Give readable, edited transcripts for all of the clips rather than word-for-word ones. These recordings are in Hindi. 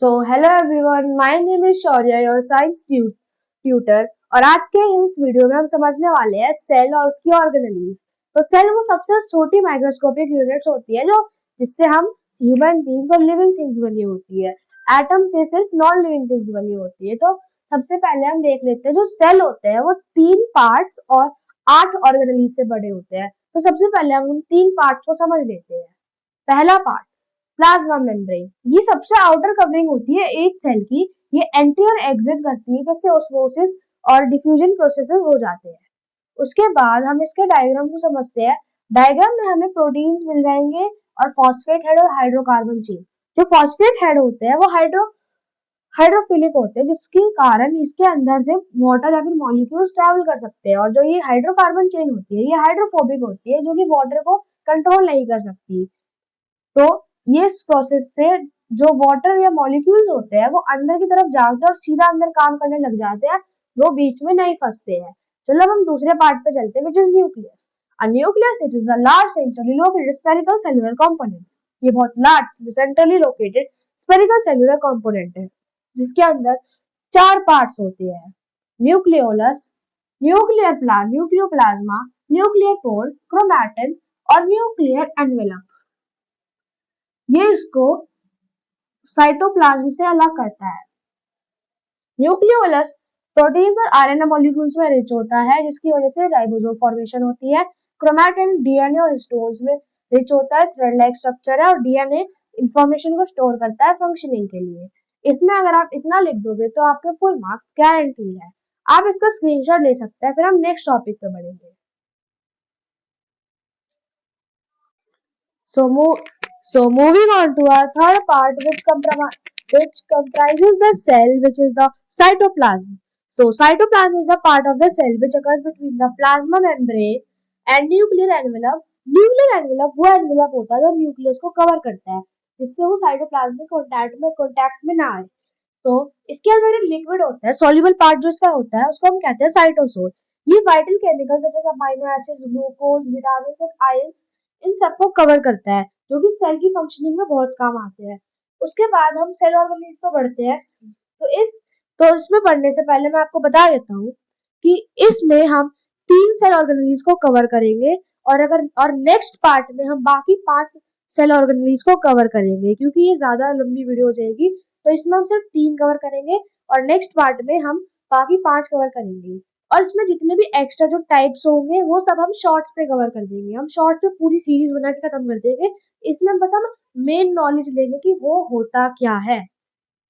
So hello everyone, my name is Shaurya, your science tutor. और आज के इस वीडियो में हम समझने वाले हैं सेल और उसकी ऑर्गेनेलीज। तो सेल वो सबसे छोटी माइक्रोस्कोपिक यूनिट्स होती है जो जिससे हम ह्यूमन बीइंग्स और लिविंग थिंग्स बनी होती है। एटम से सिर्फ नॉन लिविंग थिंग्स बनी होती है। तो सबसे पहले हम देख लेते हैं जो सेल होते हैं वो 3 पार्ट्स और 8 ऑर्गेनेलीज से बने होते हैं। तो सबसे पहले हम उन 3 पार्ट्स को समझ लेते हैं। पहला पार्ट प्लाज्मा मेम्ब्रेन, ये सबसे आउटर कवरिंग होती है एक सेल की। ये एंट्री और एग्जिट करती है जिससे ऑस्मोसिस और डिफ्यूजन प्रोसेसेस हो जाते हैं। उसके बाद हम इसके डायग्राम को समझते हैं। डायग्राम में हमें प्रोटीन्स मिल जाएंगे और फॉस्फेट हेड और हाइड्रोकार्बन चेन। जो फॉस्फेट हेड होते हैं वो हाइड्रोफिलिक होते हैं जिसके कारण इसके अंदर से वाटर या फिर मॉलिक्यूल्स ट्रैवल कर सकते हैं। और जो ये हाइड्रोकार्बन चेन होती है ये हाइड्रोफोबिक होती है जो कि वाटर को कंट्रोल नहीं कर सकती। तो ये इस प्रोसेस से जो वाटर या मॉलिक्यूल्स होते हैं वो अंदर की तरफ जाते हैं और सीधा अंदर काम करने लग जाते हैं, वो बीच में नहीं फंसते हैं। चलो अब हम दूसरे पार्ट पे चलते हैं, which is nucleus. A nucleus it is a large centrally located spherical cellular component. ये बहुत large centrally located spherical cellular component है जिसके अंदर 4 पार्ट्स होते हैं। Nucleolus, nucleoplasm, nuclear pore, chromatin और न्यूक्लियर एनवेलप। ये इसको साइटोप्लाज्म से अलग करता है। न्यूक्लियोलस प्रोटीन्स और आरएनए मॉलिक्यूल्स में रिच होता है जिसकी वजह से राइबोसोम फॉर्मेशन होती है। क्रोमैटिन डीएनए और हिस्टोन्स में रिच होता है, थ्रेड लाइक स्ट्रक्चर है और डीएनए इंफॉर्मेशन को स्टोर करता है फंक्शनिंग के लिए। इसमें अगर आप इतना लिख दोगे तो आपके फुल मार्क्स गारंटी है। आप इसका स्क्रीनशॉट ले सकते हैं। फिर हम नेक्स्ट टॉपिक पे बढ़ेंगे। So, moving on to our third part, which comprises the cell, which is the cytoplasm. So, cytoplasm is the part of the cell which occurs between the plasma membrane and nuclear envelope. Nuclear envelope वो एनवेलप होता है जो न्यूक्लियस को कवर करता है जिससे वो साइटोप्लाज्म में कांटेक्ट में ना आए। तो इसके अंदर एक लिक्विड होता है, सॉल्युबल पार्ट जो इसका होता है उसको हम कहते हैं साइटोसोल। ये वाइटल केमिकल्स जैसे अमाइनो एसिड्स, ग्लूकोज, विटामिन और आयंस इन सबको कवर करता है जो कि सेल की फंक्शनिंग में बहुत काम आते हैं। उसके बाद हम सेल ऑर्गेनेल्स पे बढ़ते हैं। तो इसमें बढ़ने से पहले मैं आपको बता देता हूँ कि इसमें हम 3 सेल ऑर्गेनेल्स को कवर करेंगे और नेक्स्ट पार्ट में हम बाकी 5 सेल ऑर्गेनेल्स को कवर करेंगे क्योंकि ये ज्यादा लंबी वीडियो हो जाएगी। तो इसमें हम सिर्फ 3 कवर करेंगे और नेक्स्ट पार्ट में हम बाकी 5 कवर करेंगे। और इसमें जितने भी एक्स्ट्रा जो टाइप्स होंगे वो सब हम शॉर्ट्स पे कवर कर देंगे। हम शॉर्ट पे पूरी सीरीज बना के खत्म कर देंगे। इसमें बस हम मेन नॉलेज लेंगे कि वो होता क्या है।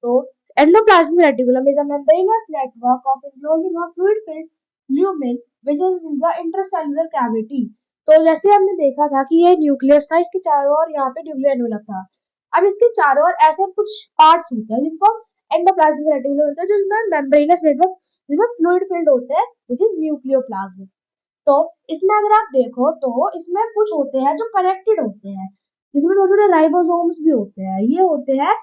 तो endoplasmic reticulum is a membranes network of enclosing a fluid filled lumen which is in the intracellular cavity। तो जैसे हमने देखा था कि ये न्यूक्लियस था, इसके चारों ओर यहाँ पे न्यूक्लियर एनवेलप था। अब इसके चारों ओर ऐसे कुछ पार्ट्स होते हैं जिनको एंडोप्लाज्मिक रेटिकुलम होता है, जिसमें मेम्ब्रेनस नेटवर्क जिसमें फ्लूइड फिल्ड होते हैं विच इज न्यूक्लियोप्लाज्म। तो इसमें अगर आप देखो तो इसमें कुछ होते हैं जो कनेक्टेड होते हैं, जिसमें थोड़े थोड़े राइबोसोम्स भी होते हैं। ये होते हैं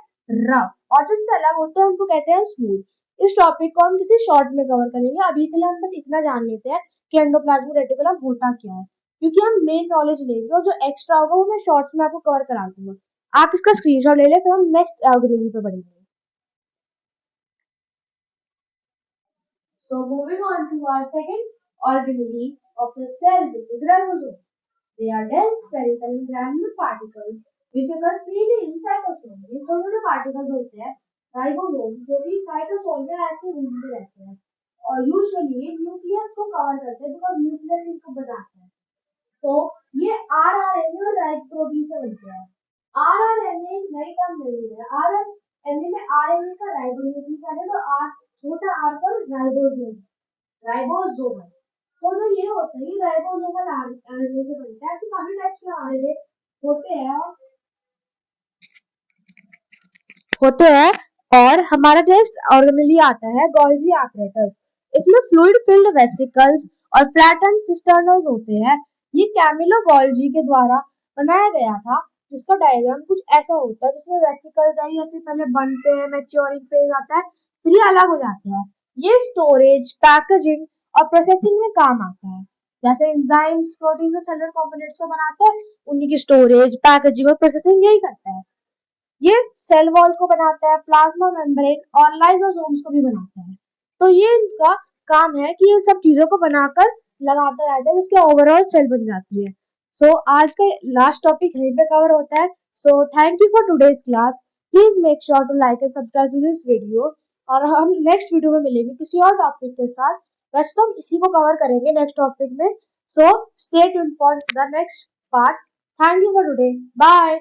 रफ और जो इससे अलग होते हैं उनको कहते हैं स्मूथ। इस टॉपिक को हम किसी शॉर्ट में कवर करेंगे। अभी के लिए हम बस इतना जान लेते हैं कि एंडोप्लाज्मिक रेटिकुलम होता क्या है क्योंकि हम मेन नॉलेज लेंगे और जो एक्स्ट्रा होगा वो मैं शॉर्ट्स में आपको कवर करा दूंगा। आप इसका स्क्रीनशॉट ले लें, फिर हम नेक्स्ट ऑर्गेनेल पे बढ़ेंगे। So moving on to our second organelle of the cell, which is ribosome. They are dense spherical and granular particles which occur freely in cytosol। ये छोटे छोटे पार्टिकल्स होते हैं राइबोसोम जो कि साइटोसोल में ऐसे घूमते रहते हैं और यूजुअली न्यूक्लियस को कवर करते हैं बिकॉज न्यूक्लियस इनको बनाता है। तो ये आरआरएनए और राइब प्रोटीन से बनते हैं। आरआरएनए एक नई टर्म नहीं है। आरएनए में आरएनए का राइबोन्यूक्लिक एसिड और आर छोटा आर पर राइबोसोम है। तो जो ये होता है ये राइबोसोमल आरएनए से बनता है। ऐसे काफी टाइप्स के आरएनए होते हैं और हमारा नेक्स्ट ऑर्गेनेल आता है गोल्गी एपरेटस। इसमें फ्लूइड फिल्ड वेसिकल्स और फ्लैटेंड सिस्टर्नल्स होते हैं। ये कैमिलो गोल्गी के द्वारा बनाया गया था जिसका डायग्राम कुछ ऐसा होता है जिसमें वेसिकल्स है, ऐसे पहले बनते हैं, मैच्योरिंग फेज आता है, फिर ये अलग हो जाते हैं। ये स्टोरेज, पैकेजिंग और प्रोसेसिंग में काम आता है। जैसे एंजाइम्स प्रोटीन और सेलुलर कंपोनेंट्स को बनाते हैं, उन्हीं की स्टोरेज, पैकेजिंग और प्रोसेसिंग यही करता है। ये सेल वॉल को बनाता है, प्लाज्मा मेम्ब्रेन और लाइसोसोम्स को भी बनाता है। तो ये इनका काम है कि ये सब चीजों को बनाकर लगाता रहता है, जिसके ओवरऑल सेल बन जाती है। सो आज का लास्ट टॉपिक यहीं पे कवर होता है। So thank you for today's class. Please make sure to like and subscribe to this video, और हम नेक्स्ट वीडियो में मिलेंगे किसी और टॉपिक के साथ। वैसे तो हम इसी को कवर करेंगे नेक्स्ट टॉपिक में। So stay tuned for the next part. Thank you for today, bye.